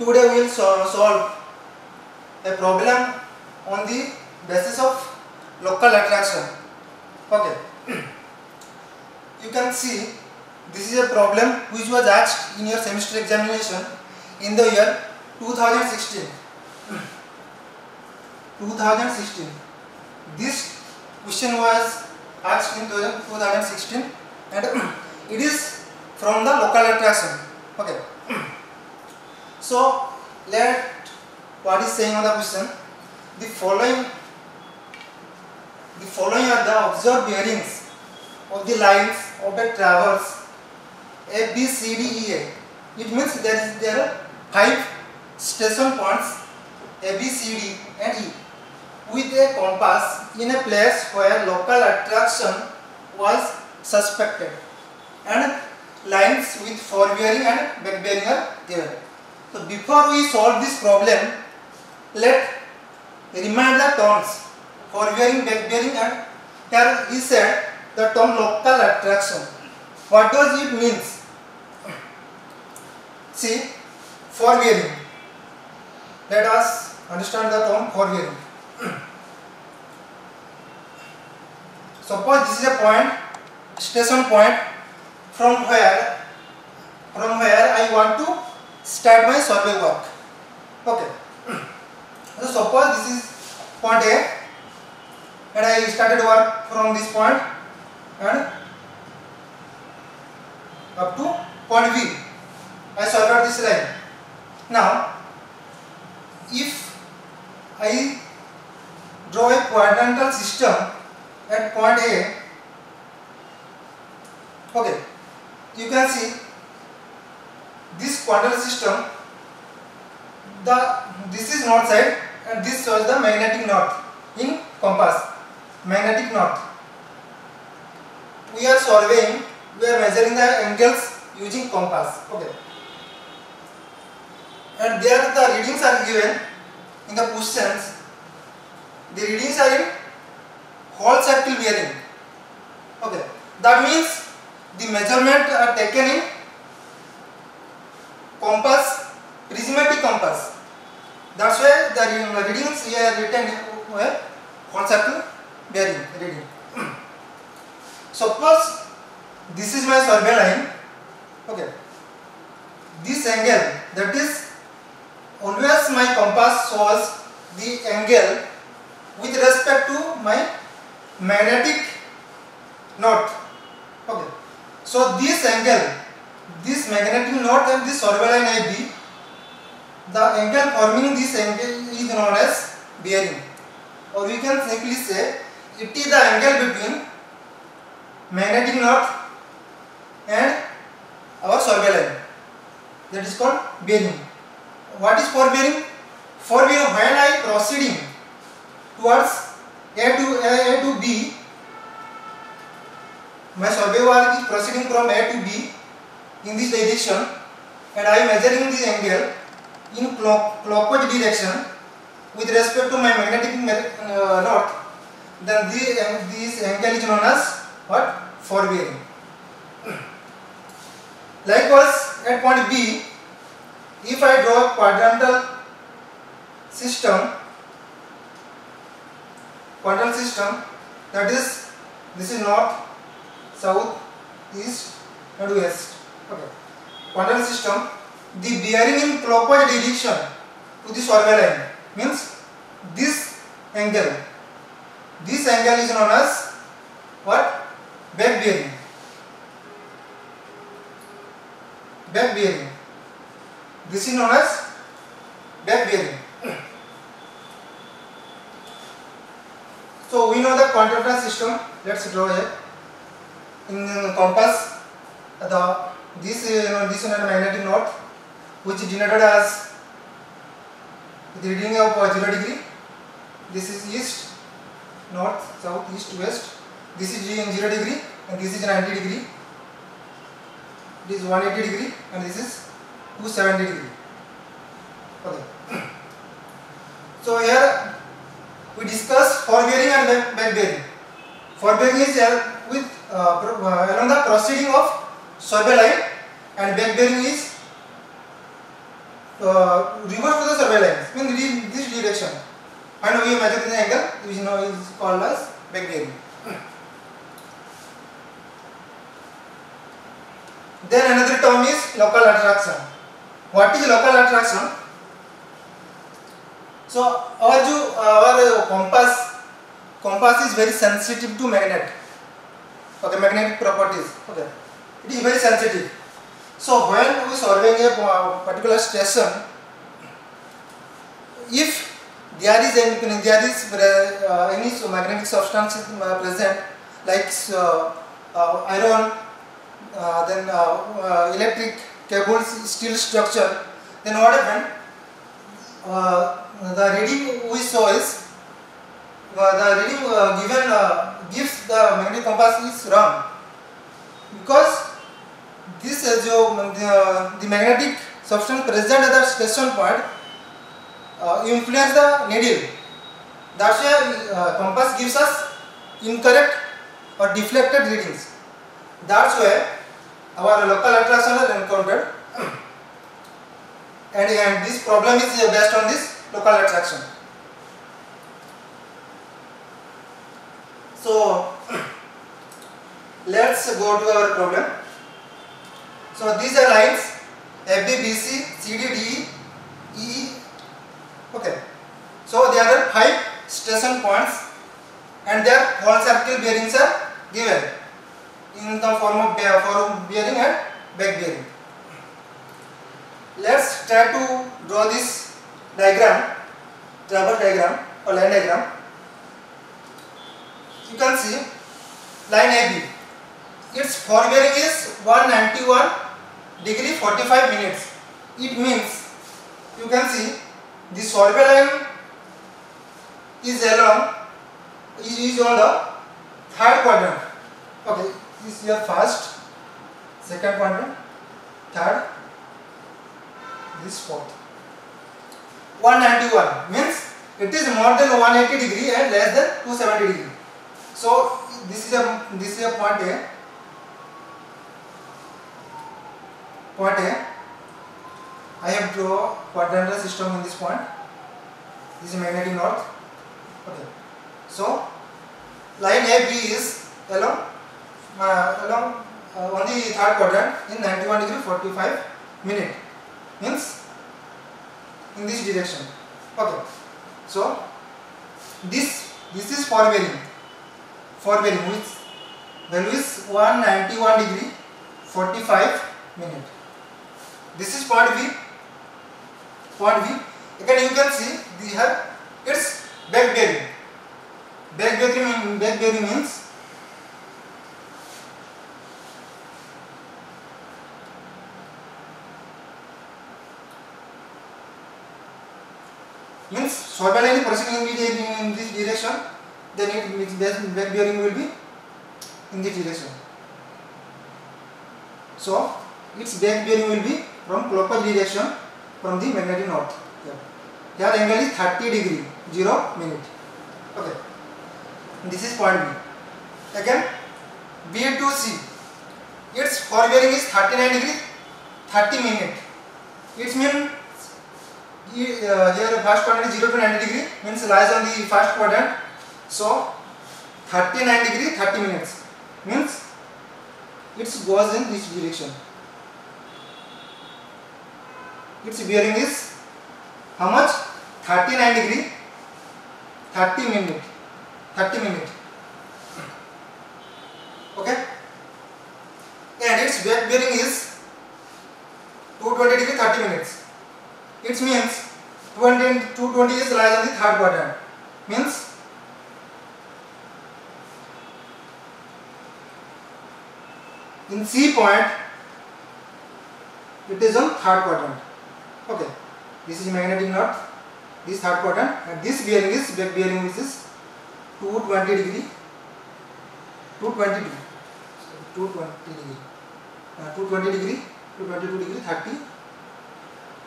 Today we will solve a problem on the basis of local attraction. Okay. You can see this is a problem which was asked in your semester examination in the year 2016. 2016. This question was asked in 2016 and it is from the local attraction. Okay. So let what is saying on the question. The following are the observed bearings of the lines of a traverse A, B, C, D, E, A. It means there are 5 station points A, B, C, D and E with a compass in a place where local attraction was suspected and lines with forward bearing and back bearing are given. So before we solve this problem, let remind the terms forward bearing, back bearing, and here he said the term local attraction. What does it means? See, forward bearing. Let us understand the term forward bearing. Suppose this is a point, station point, from where I want to start my survey work. Okay. So suppose this is point A and I started work from this point and up to point B. I surveyed this line. Now, if I draw a quadrantal system at point A, okay, you can see this quadrantal system, this is north side and this shows the magnetic north in compass. Magnetic north. We are surveying, we are measuring the angles using compass. Okay. And there the readings are given in the questions. The readings are in whole circle bearing. Okay. That means the measurement are taken in compass, prismatic compass. That's why the readings here are written in whole circle bearing reading. Suppose this is my survey line. Okay. This angle, that is always my compass shows the angle with respect to my magnetic north. Okay. So this angle, this magnetic north and this survey line AB, the angle forming this angle is known as bearing, or we can simply say it is the angle between magnetic north and our survey line. That is called bearing. What is forward bearing? Forward bearing, when I proceeding towards A to B, my survey work is proceeding from A to B in this direction and I am measuring this angle in clockwise direction with respect to my magnetic north, then this angle is known as what? Forward bearing. Likewise, at point B, if I draw a quadrantal system, that is, this is north, south, east and west. Okay. Quadrantal system, the bearing in clockwise direction to the survey line means this angle is known as what? Back bearing. Back bearing. This is known as back bearing. So we know the quadrantal system. Let's draw it. In compass, this is magnetic north, which is denoted as the reading of 0 degree. This is east, north, south, east, west. This is in 0 degree and this is 90 degree. This is 180 degree and this is 270 degree. Okay. So here we discuss forward bearing and back bearing. Forward bearing is with along the proceeding of survey line and back bearing is reverse to the survey lines, means in this direction, and we measure the angle which now is called as back bearing. Then another term is local attraction. What is local attraction? So our compass is very sensitive to magnet. Okay, magnetic properties. Okay, it is very sensitive. So when we surveying a particular station, if there is any magnetic substance present, like iron, then electric cables, steel structure, then what happened? The reading we saw is the reading gives the magnetic compass is wrong, because this the magnetic substance present at the station point influence the needle. That's why compass gives us incorrect or deflected readings. That's why our local attraction are encountered, and this problem is based on this local attraction. So let's go to our problem. So these are lines AB, BC, CD, DE, EE. Okay. So there are 5 station points, and their whole circle bearings are given in the form of bearing and back bearing. Let's try to draw this diagram, traverse diagram or line diagram. You can see line AB. Its bearing is 191 degree 45 minutes. It means, you can see the survey line is on the third quadrant. Okay, this is your first, second quadrant, third, this fourth. 191 means it is more than 180 degree and less than 270 degree. So this is a point A. Point A. I have drawn quadrantal system in this point. This is magnetic north. Okay. So line AB is along on the third quadrant in 91 degree 45 minute, means in this direction. Okay. So this is forbearing which value is 191 degree 45 minute. This is point B. Again you can see we have its back bearing. Back bearing means survey line is proceeding in this direction, then its back bearing will be in this direction. So its back bearing will be from clockwise direction from the magnetic north. Here angle is 30 degree 0 minute. Okay. This is point B. Again B to C. Its forbearing is 39 degree 30 minute. It means here first quadrant is 0 to 90 degree, means lies on the first quadrant. So 39 degree 30 minutes means it goes in this direction. Its bearing is how much? 39 degree 30 minute. Okay. And its back bearing is 220 degree 30 minutes. It means 220 is lies on the third quadrant, means in C point it is on third quadrant. Okay, this is magnetic north, this third quadrant, and this bearing is back bearing, which is 220 degree 222 degree 30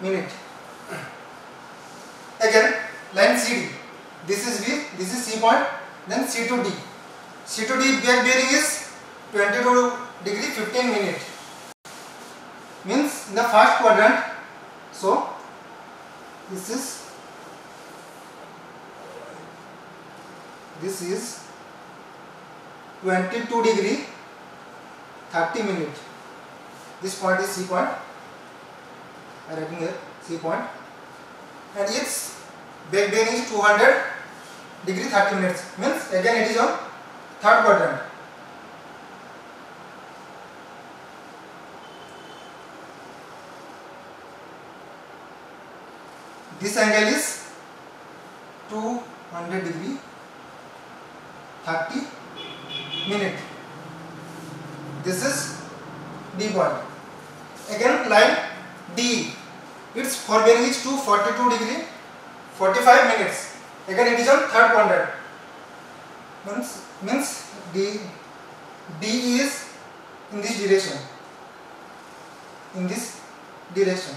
minute. Again line CD, this is B, this is C point, then C to D. C to D back bearing is 22 degree 15 minute, means in the first quadrant. So This is 22 degree 30 minutes. This point is C point. I am writing here C point, and its back bearing is 200 degree 30 minutes. Means again it is on third quadrant. This angle is 200 degree 30 minutes. This is D point. Again line D, its forebearing is 242 degree 45 minutes. Again it is on third quadrant. Means D is in this direction. In this direction.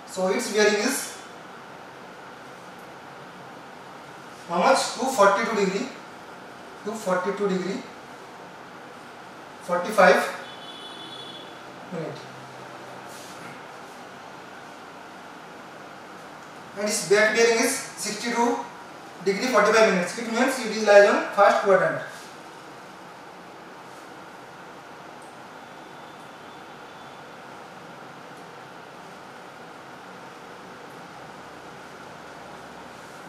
So its bearing is how much? 242 degree 45 minutes. And its back bearing is 62 degree 45 minutes. It means it is lies on first quadrant.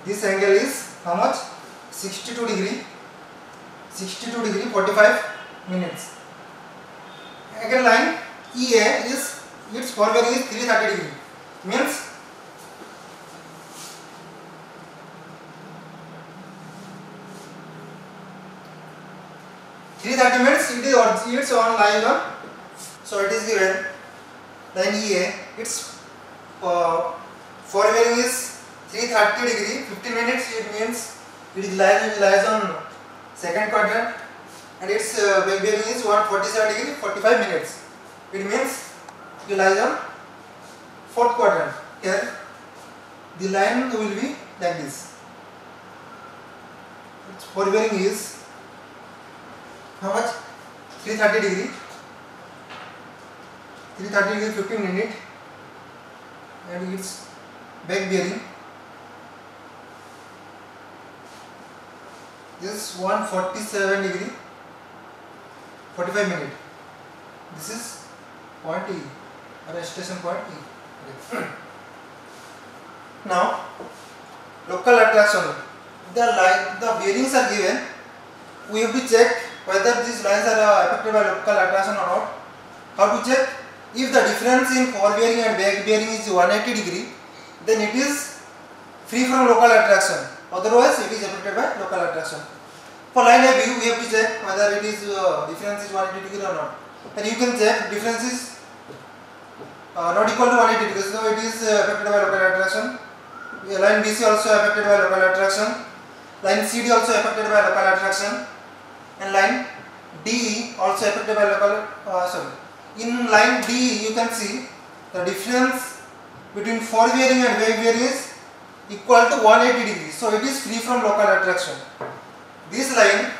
This angle is how much? 62 degree 45 minutes. Again line EA is its forebearing is 330 degree. Means it is on line on. So it is given line EA, its forebearing is 330 degree 15 minutes. It means it lies on second quadrant, and its back bearing is 147 degree 45 minutes. It means it lies on fourth quadrant. Here the line will be like this. Its forebearing is how much? 330 degree 15 minutes, and its back bearing is 147 degree 45 minutes. This is point E, or station point E. Okay. Now local attraction. The bearings are given. We have to check whether these lines are affected by local attraction or not. How to check? If the difference in forebearing and back bearing is 180 degree, then it is free from local attraction. Otherwise, it is affected by local attraction. For line AB, we have to check whether it is difference is 180 degree or not. And you can check difference is not equal to 180 degrees, so it is affected by local attraction. Line BC also affected by local attraction. Line CD also affected by local attraction. And line DE also affected by local. In line DE, you can see the difference between forebearing and back bearing is equal to 180 degrees. So it is free from local attraction. This line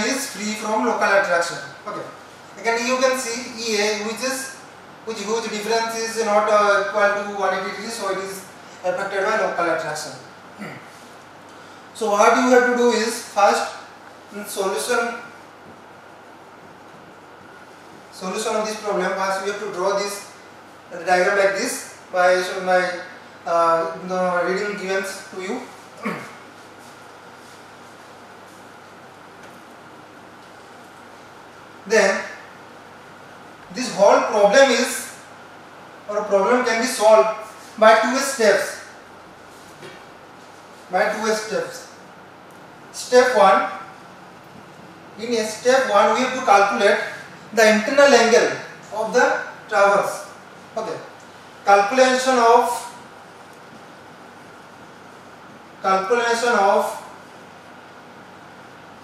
is free from local attraction. Okay. Again, you can see EA, which difference is not equal to 180 degrees, so it is affected by local attraction. So what you have to do is, first in solution of this problem, first we have to draw this diagram like this by the reading given to you. Then this whole problem can be solved by two steps. Step 1. In step 1, we have to calculate the internal angle of the traverse. Okay. Calculation of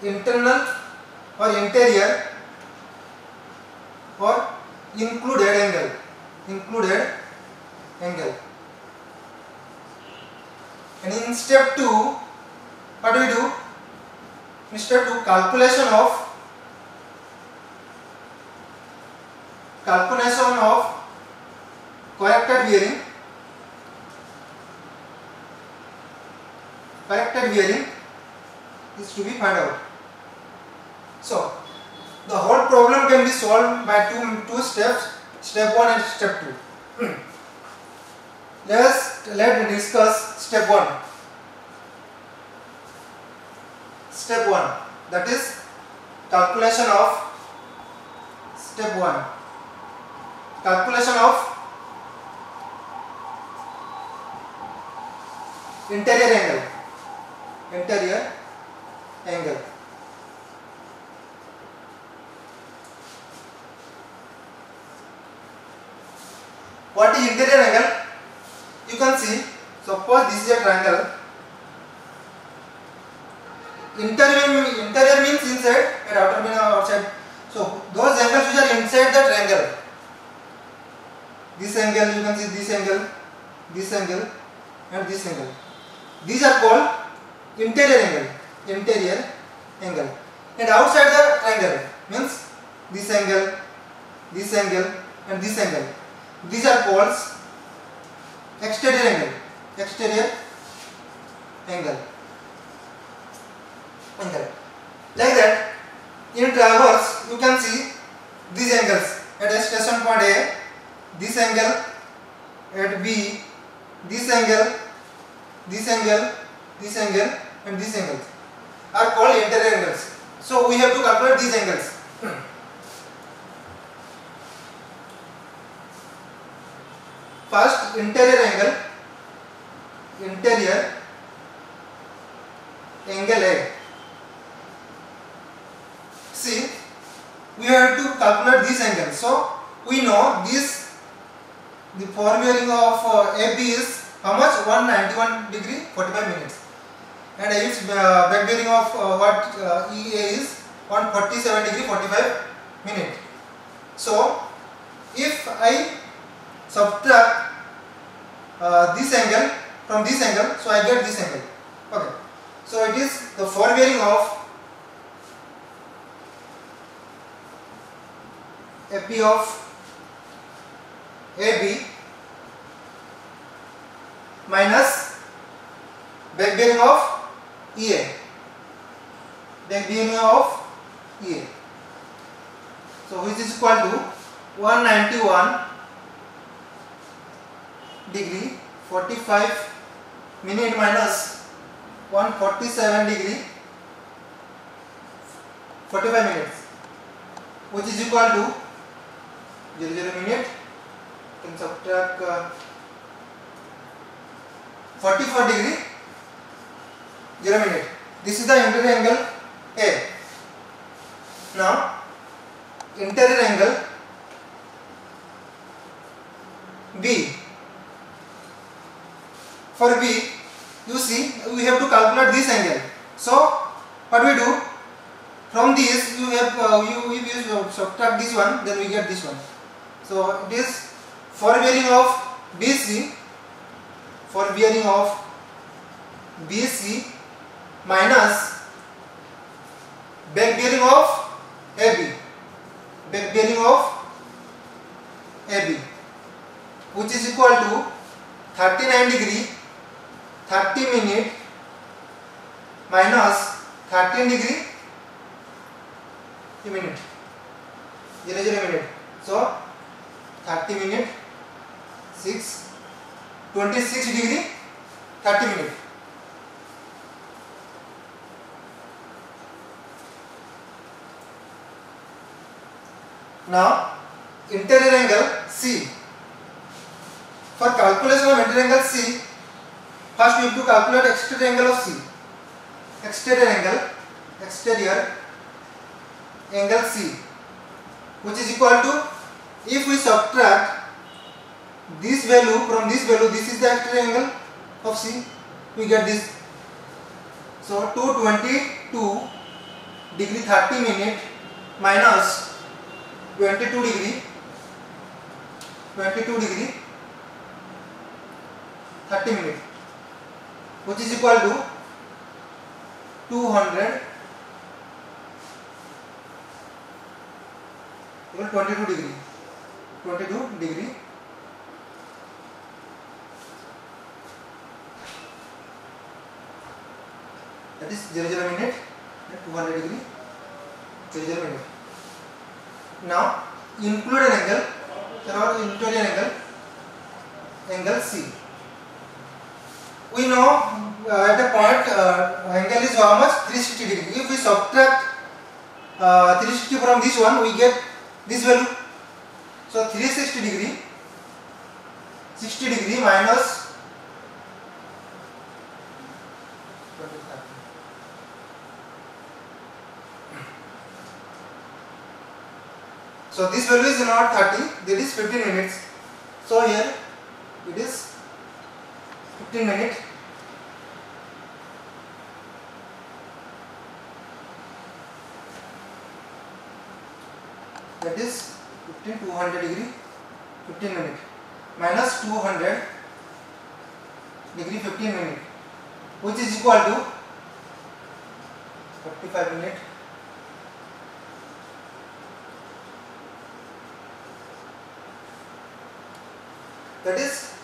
internal or interior or included angle. And in step 2, what do we do? In step 2, calculation of corrected bearing is to be found out. So the whole problem can be solved by two steps, step 1 and step 2. Let's discuss step 1. Step 1, that is calculation of step 1. Calculation of interior angle. What is interior angle? You can see, suppose this is a triangle. Interior means inside and outer means outside. So those angles which are inside the triangle, this angle, you can see this angle, and this angle. These are called interior angle. And outside the triangle means this angle, and this angle. These are called exterior angle. Like that, in traverse you can see these angles at a station point A, this angle at B, this angle, and this angle are called interior angles. So we have to calculate these angles. First, interior angle A. See, we have to calculate these angles. So we know this, the forward bearing of AB is how much? 191 degree 45 minutes, and its back bearing of EA is 147 degree 45 minutes. So if I subtract this angle from this angle, so I get this angle. Okay, so it is the forward bearing of AP of AB minus back bearing of EA. So which is equal to 191 degree 45 minute minus 147 degree 45 minutes, which is equal to 0 minute. You can subtract 44 degree 0 minute. This is the interior angle A. Now interior angle B. For B, you see, we have to calculate this angle. So what we do? From this you have you subtract this one, then we get this one. So it is forward bearing of BC minus back bearing of AB, which is equal to 39 degree 30 minute minus 13 degree minute 0 minute. So 30 minute 26 degree 30 minute. Now interior angle C. For calculation of interior angle C, first we have to calculate exterior angle of C. Exterior angle C, which is equal to, if we subtract this value from this value, this is the exterior angle of C, we get this. So 222 degree 30 minute minus 22 degree 30 minute, which is equal to 200 equal 22 degree that is 00 minute and 200 degree 00 minute. Now include an angle, or include an angle C. We know at a point angle is how much? 360 degree. If we subtract 360 from this one, we get this value. So 360 degree, 60 degree minus 25. So this value is not 30, that is 15 minutes. So here it is 15 minutes. That is 200 degree 15 minutes minus 200 degree 15 minutes, which is equal to 45 minutes. That is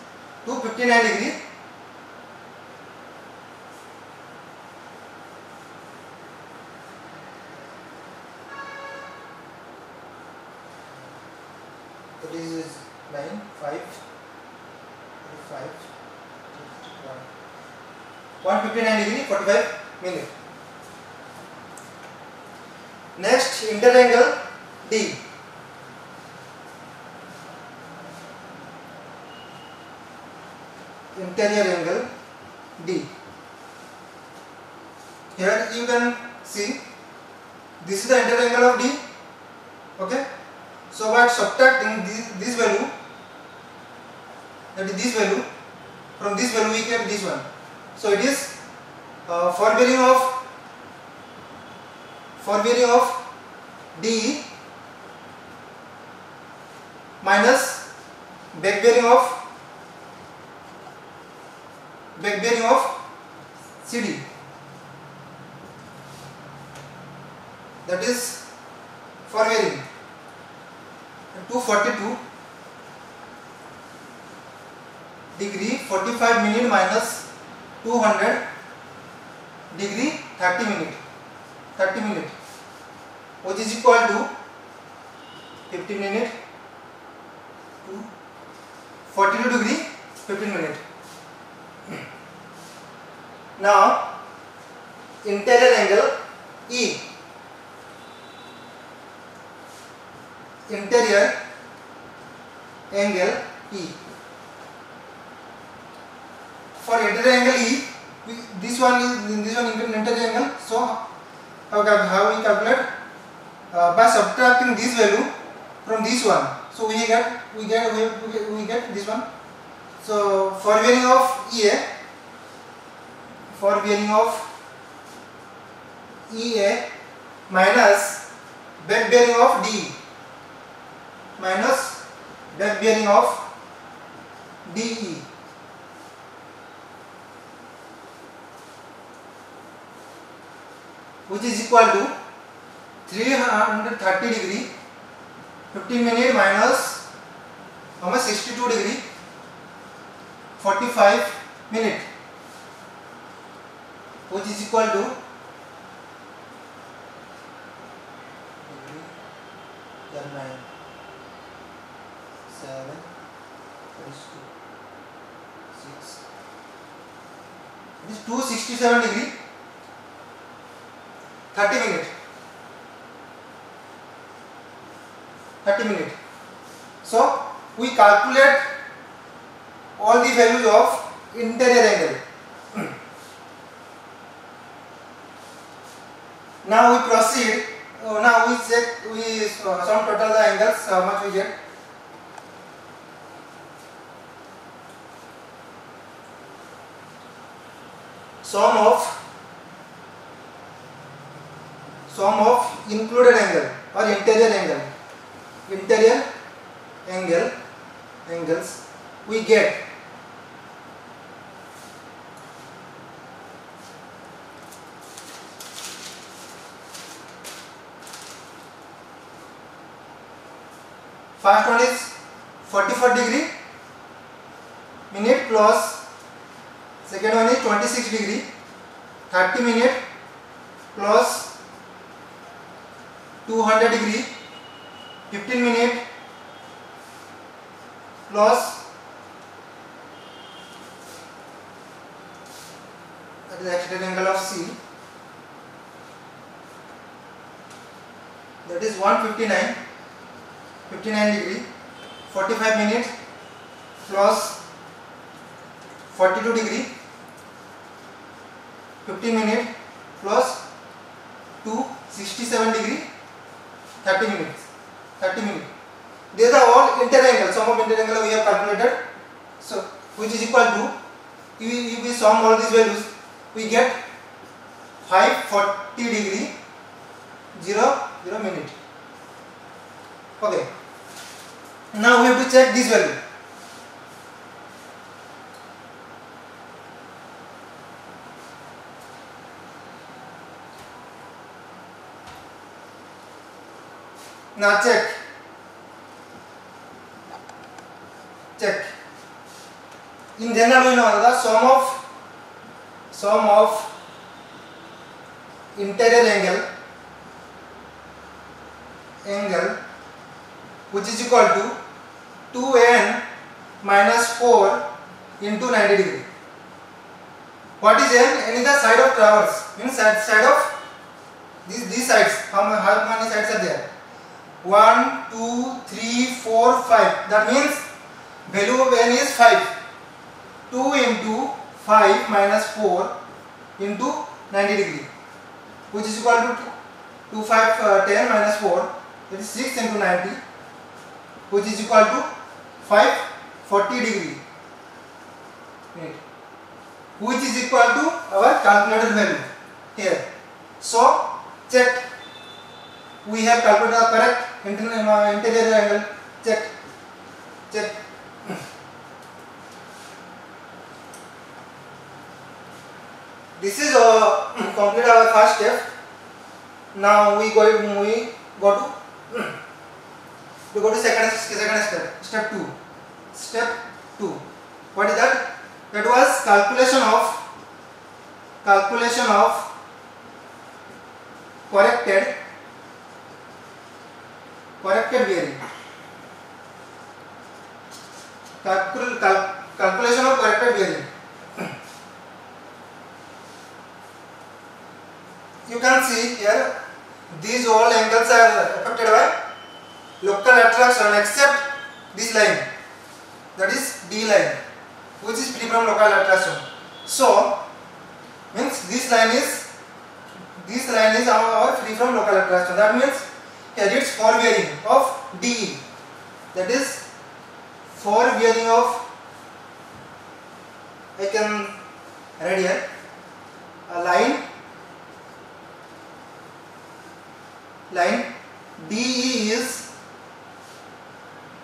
259 degree. That is 9, 5, 5, 159 degree 45 minutes. Next, interangle D. Interior angle D. Here you can see this is the interior angle of D. Okay. So by subtracting this value, that is this value, from this value we get this one. So it is forebearing of D minus backbearing of CD. That is forebearing 242 degree 45 minute minus 200 degree 30 minute, which is equal to 15 minute to 42 degree 15 minute. Now interior angle E. Interior angle E. For interior angle E, this one interior angle. So how we calculate? By subtracting this value from this one. So we get this one. So forebearing of EA minus backbearing of D minus backbearing of DE. Which is equal to 330 degree 15 minute minus how much? 62 degree 45 minute, which is equal to 9, 7, 6. It is 267 degree 30 minute. So we calculate all the values of interior angle. Now we proceed. Now we check. We sum total the angles. How much we get? Sum of included angle or interior angles we get first one is 44 degree minute plus second one is 26 degree 30 minute plus 200 degree 15 minute plus that is accident angle of C, that is 59 degree 45 minutes plus 42 degree 15 minutes plus 267 degree 30 minutes. These are all interangle. Sum of interangle we have calculated. So which is equal to, if we sum all these values, we get 540 degree 0 minute. Okay. Now we have to check this value. Now check. In general, we know the sum of interior angle which is equal to 2n minus 4 into 90 degree. What is n? N is the side of traverse, means side of these sides. How many sides are there? 1, 2, 3, 4, 5. That means value of n is 5. 2 into 5 minus 4 into 90 degree, which is equal to 2, 5, 10 minus 4, that is 6 into 90, which is equal to 540 degree, which is equal to our calculated value here. So check. We have calculated the correct interior angle. Check. This is complete our first step. Now we go to second step. Step 2. What is that? That was calculation of corrected bearing. Calculation of corrected bearing. You can see here these all angles are affected by local attraction except this line, that is D line, which is free from local attraction. So means this line is our free from local attraction. That means here its forebearing of DE, that is forebearing of, I can write here a line DE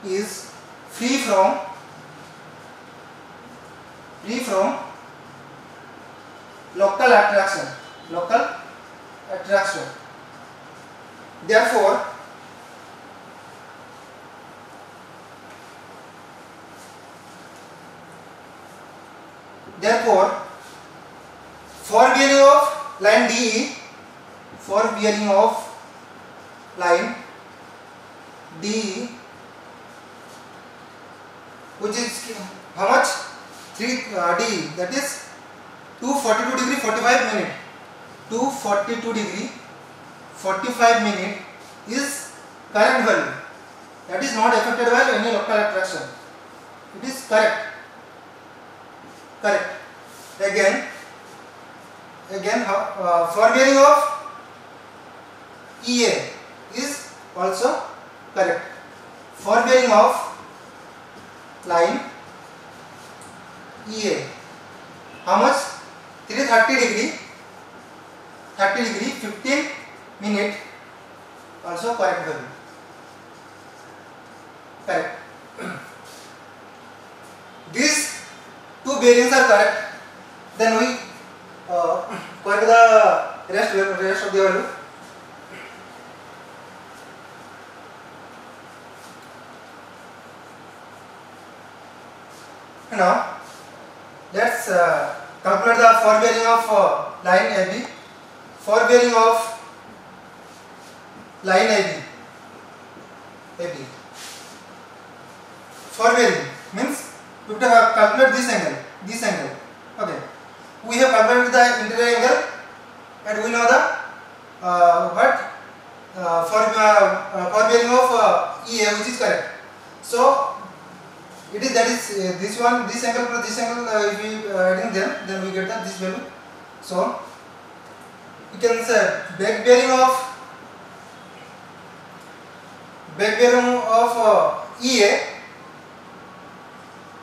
is free from local attraction. Therefore forebearing of line DE, which is how much? 3 DE, that is 242 degree 45 minute. 242 degree 45 minute is correct value. That is not affected by any local attraction. It is correct. Again, forebearing of EA is also correct. Forebearing of line EA, how much? 330 degree 15 minute, also correct value. Correct. These two bearings are correct. Then we correct the rest of the value. Now let's calculate the forebearing of line AB. forbearing of line AB. Forbearing means we have to calculate this angle. Okay, we have calculated the interior angle and we know the forbearing of EA, which is correct. So it is this angle plus this angle. If we adding them, then we get this value. So you can say back bearing of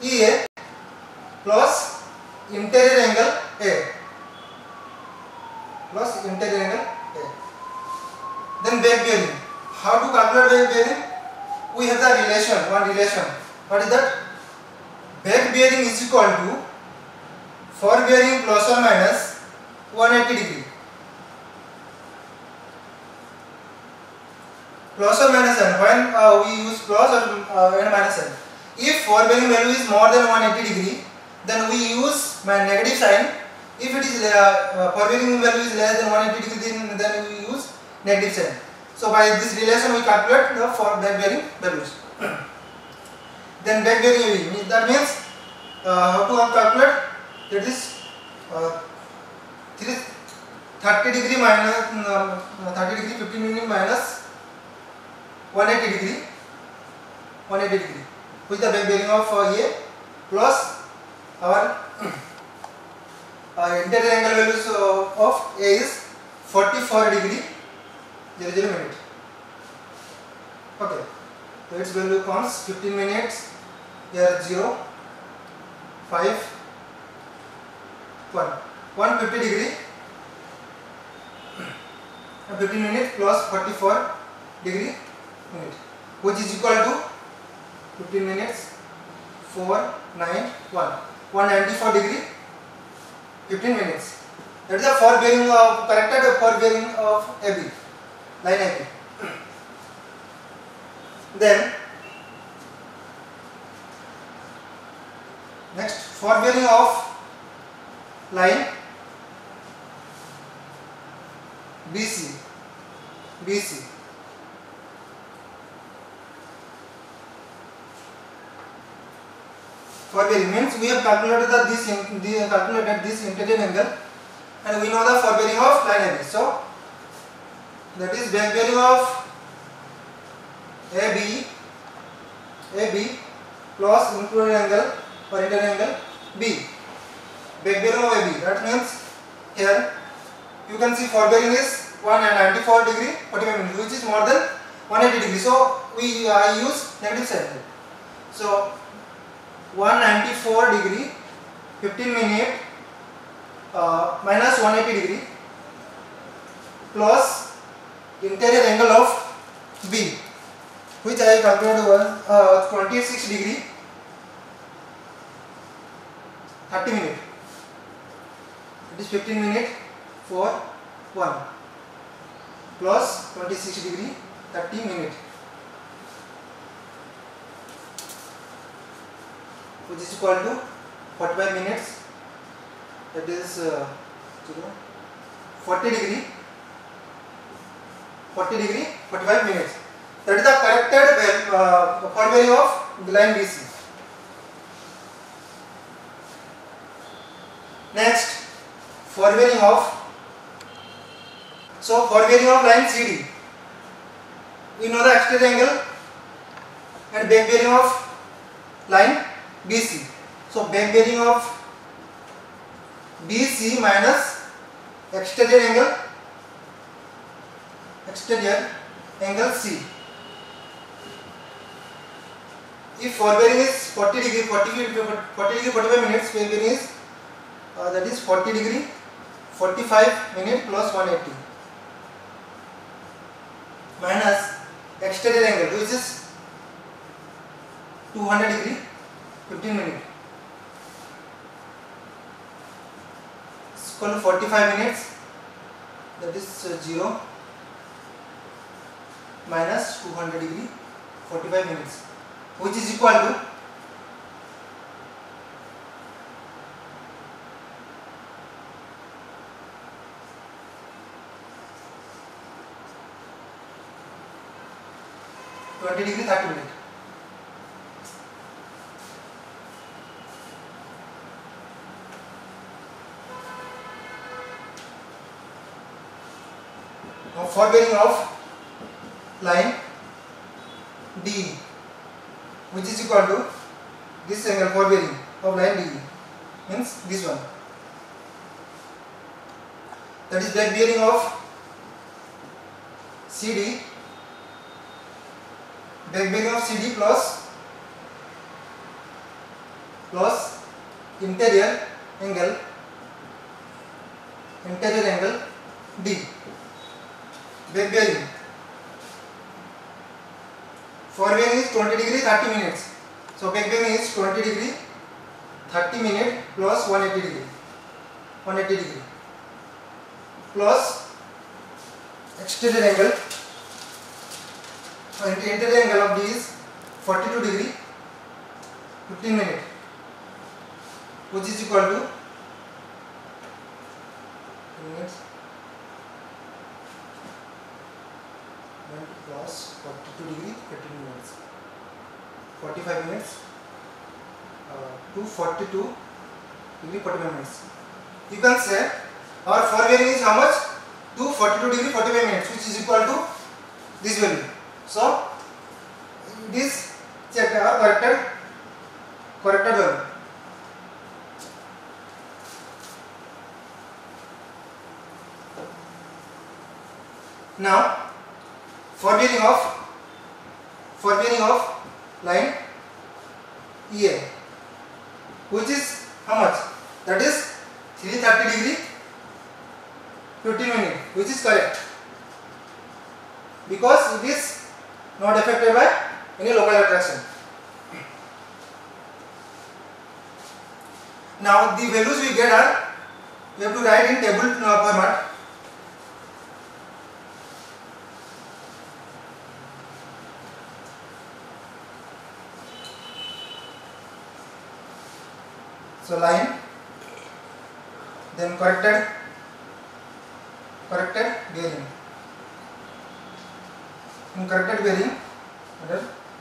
EA plus interior angle A. Then back bearing. How to calculate back bearing? We have the one relation. What is that? Back bearing is equal to forbearing plus or minus 180 degree. Plus or minus n. When we use plus or and minus n. If forbearing value is more than 180 degree, then we use my negative sign. If it is forbearing value is less than 180 degree, then we use negative sign. So by this relation we calculate the back bearing values. Then back bearing, that means how to calculate? That is 30 degree minus 30 degree 15 minute minus 180 degree, which is the back bearing of A plus our interior angle values of A is 44 degree 00 minute. Okay, so its value comes 15 minutes. Here 0, 5, 1, 150 degree. 15 minutes plus 44 degree minute, which is equal to 15 minutes 4, 9, 194 degree 15 minutes. That is the corrected forbearing of AB, line AB. Then next, forbearing of line BC. Forbearing means we have calculated this interior angle and we know the forbearing of line AB. So that is back bearing of AB plus interior angle or interior angle B. Back bearing of AB. That means here you can see forbearing is 194 degree 45 minutes, which is more than 180 degree. So we use negative sign. So 194 degree 15 minute minus 180 degree plus interior angle of B, which I calculated was 26 degree 30 minute. It is 15 minute for 1 plus 26 degree 30 minute, which is equal to 45 minutes. That is 40 degree 45 minutes. That is the corrected forbearing of the line BC. Next, forbearing of line CD. We know the exterior angle and back bearing of line BC. So back bearing of BC minus exterior angle C. If forbearing is 40 degree 45 minutes, back bearing is that is 40 degree 45 minute plus 180 minus exterior angle, which is 200 degree 15 minute. It's equal to 45 minutes. That is 0 minus 200 degree 45 minutes, which is equal to 1 20 degree 30 minute. Now for bearing of line D, which is equal to this angle for bearing of line D, means this one, that is back bearing of CD, back bearing of CD plus interior angle D, back bearing. Forward bearing is 20 degree 30 minutes. So back bearing is 20 degree 30 minute plus 180 degree plus exterior angle. Interior angle of D is 42 degree 15 minute, which is equal to minutes plus 42 degree 15 minutes, 45 minutes to 42 degree 45 minutes. You can say our forward bearing is how much? To 42 degree 45 minutes, which is equal to this value. So this check our corrected value. Now for bearing of line EA, which is how much? That is 330 degree 15 minute, which is correct because it is not affected by any local attraction. Now the values we get are, we have to write in table format. So line, then corrected bearing. In corrected bearing,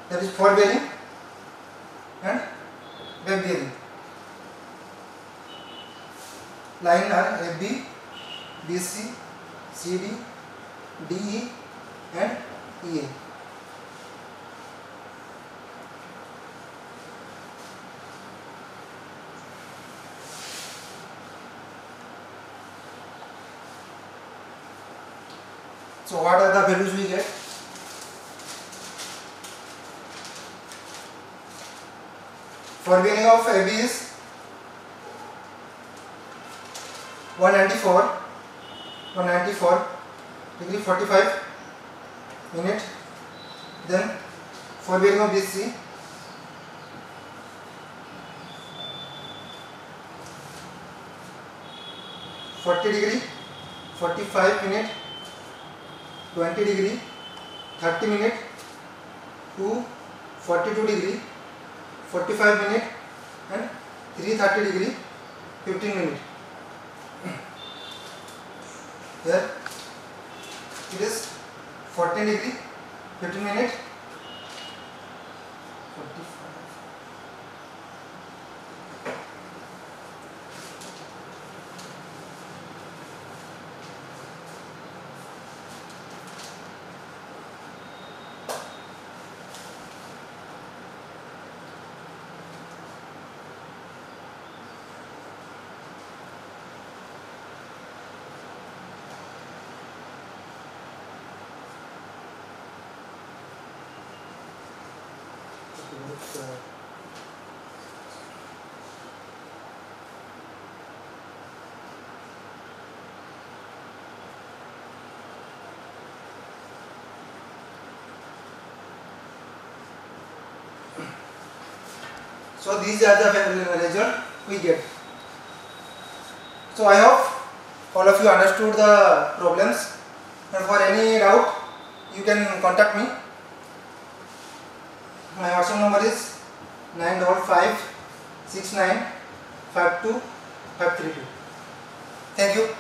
that is forward bearing and back bearing. Line are AB, BC, CD, DE and EA. So what are the values we get? For bearing of AB is 194 degree 45 minute. Then for bearing of BC, 40 degree 45 minute, 20 degree 30 minute to 42 degree 45 minute and 330 degree 15 minute. Here it is 14 degree 15 minute, 45. So these are the result we get. So I hope all of you understood the problems, and for any doubt you can contact me. My WhatsApp number is 9556952 532. Thank you.